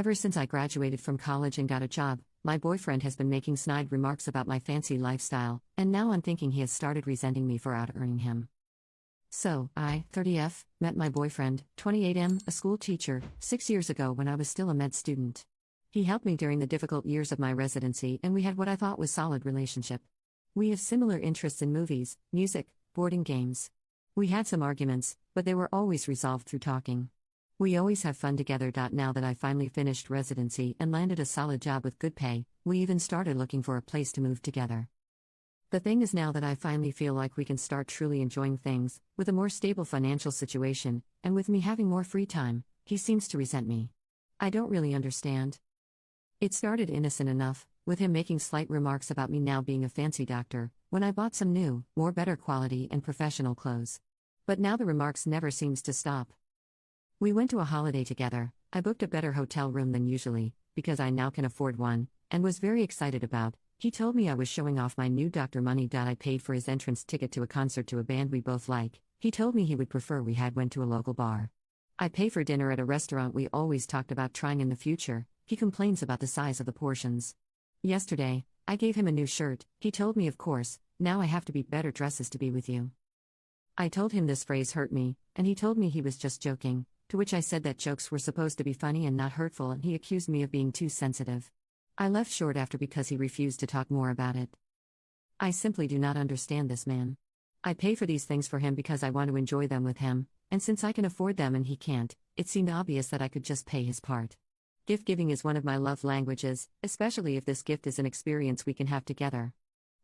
Ever since I graduated from college and got a job, my boyfriend has been making snide remarks about my fancy lifestyle, and now I'm thinking he has started resenting me for out-earning him. So, I, 30F, met my boyfriend, 28M, a school teacher, 6 years ago when I was still a med student. He helped me during the difficult years of my residency, and we had what I thought was solid relationship. We have similar interests in movies, music, boarding games. We had some arguments, but they were always resolved through talking. We always have fun together. Now that I finally finished residency and landed a solid job with good pay, we even started looking for a place to move together. The thing is, now that I finally feel like we can start truly enjoying things, with a more stable financial situation, and with me having more free time, he seems to resent me. I don't really understand. It started innocent enough, with him making slight remarks about me now being a fancy doctor, when I bought some new, more better quality and professional clothes. But now the remarks never seems to stop. We went to a holiday together. I booked a better hotel room than usually, because I now can afford one, and was very excited about. He told me I was showing off my new doctor money. I paid for his entrance ticket to a concert to a band we both like. He told me he would prefer we had went to a local bar. I pay for dinner at a restaurant we always talked about trying in the future. He complains about the size of the portions. Yesterday, I gave him a new shirt. He told me, of course, now I have to be better dresses to be with you. I told him this phrase hurt me, and he told me he was just joking, to which I said that jokes were supposed to be funny and not hurtful, and he accused me of being too sensitive. I left short after because he refused to talk more about it. I simply do not understand this man. I pay for these things for him because I want to enjoy them with him, and since I can afford them and he can't, it seemed obvious that I could just pay his part. Gift giving is one of my love languages, especially if this gift is an experience we can have together.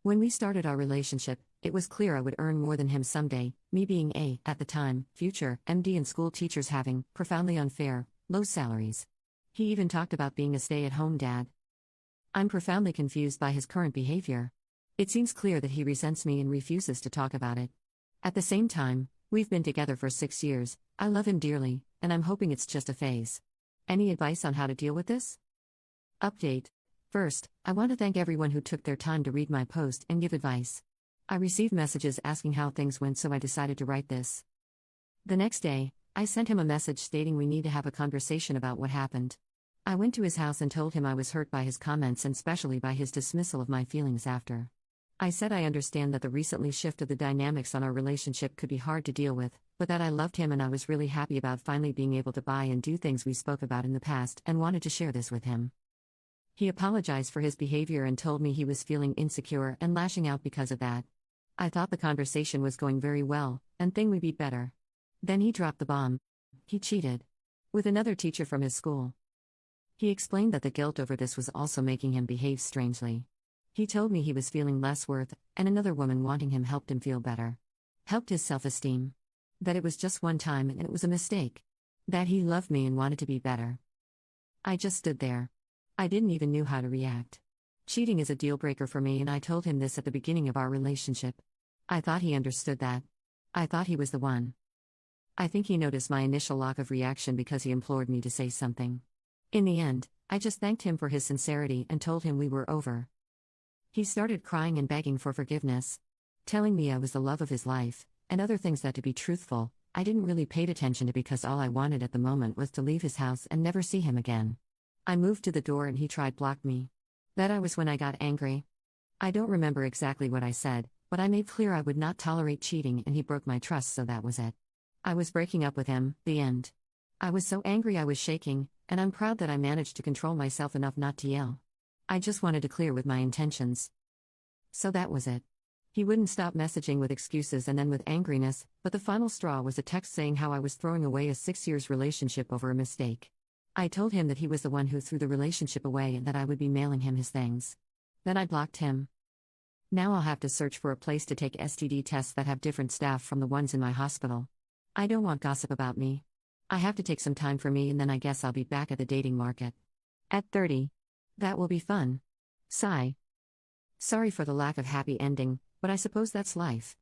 When we started our relationship, it was clear I would earn more than him someday, me being a, at the time, future MD and school teachers having profoundly unfair, low salaries. He even talked about being a stay-at-home dad. I'm profoundly confused by his current behavior. It seems clear that he resents me and refuses to talk about it. At the same time, we've been together for 6 years, I love him dearly, and I'm hoping it's just a phase. Any advice on how to deal with this? Update. First, I want to thank everyone who took their time to read my post and give advice. I received messages asking how things went, so I decided to write this. The next day, I sent him a message stating we need to have a conversation about what happened. I went to his house and told him I was hurt by his comments and especially by his dismissal of my feelings after. I said I understand that the recently shift of the dynamics on our relationship could be hard to deal with, but that I loved him and I was really happy about finally being able to buy and do things we spoke about in the past and wanted to share this with him. He apologized for his behavior and told me he was feeling insecure and lashing out because of that. I thought the conversation was going very well, and thing would be better. Then he dropped the bomb. He cheated. With another teacher from his school. He explained that the guilt over this was also making him behave strangely. He told me he was feeling less worth, and another woman wanting him helped him feel better. Helped his self-esteem. That it was just one time and it was a mistake. That he loved me and wanted to be better. I just stood there. I didn't even know how to react. Cheating is a deal breaker for me, and I told him this at the beginning of our relationship. I thought he understood that. I thought he was the one. I think he noticed my initial lack of reaction because he implored me to say something. In the end, I just thanked him for his sincerity and told him we were over. He started crying and begging for forgiveness, telling me I was the love of his life, and other things that, to be truthful, I didn't really pay attention to because all I wanted at the moment was to leave his house and never see him again. I moved to the door and he tried to block me. That was when I got angry. I don't remember exactly what I said, but I made clear I would not tolerate cheating and he broke my trust, so that was it. I was breaking up with him, the end. I was so angry I was shaking, and I'm proud that I managed to control myself enough not to yell. I just wanted to clear with my intentions. So that was it. He wouldn't stop messaging with excuses and then with angriness, but the final straw was a text saying how I was throwing away a 6 years relationship over a mistake. I told him that he was the one who threw the relationship away and that I would be mailing him his things. Then I blocked him. Now I'll have to search for a place to take STD tests that have different staff from the ones in my hospital. I don't want gossip about me. I have to take some time for me, and then I guess I'll be back at the dating market. At 30. That will be fun. Sigh. Sorry for the lack of happy ending, but I suppose that's life.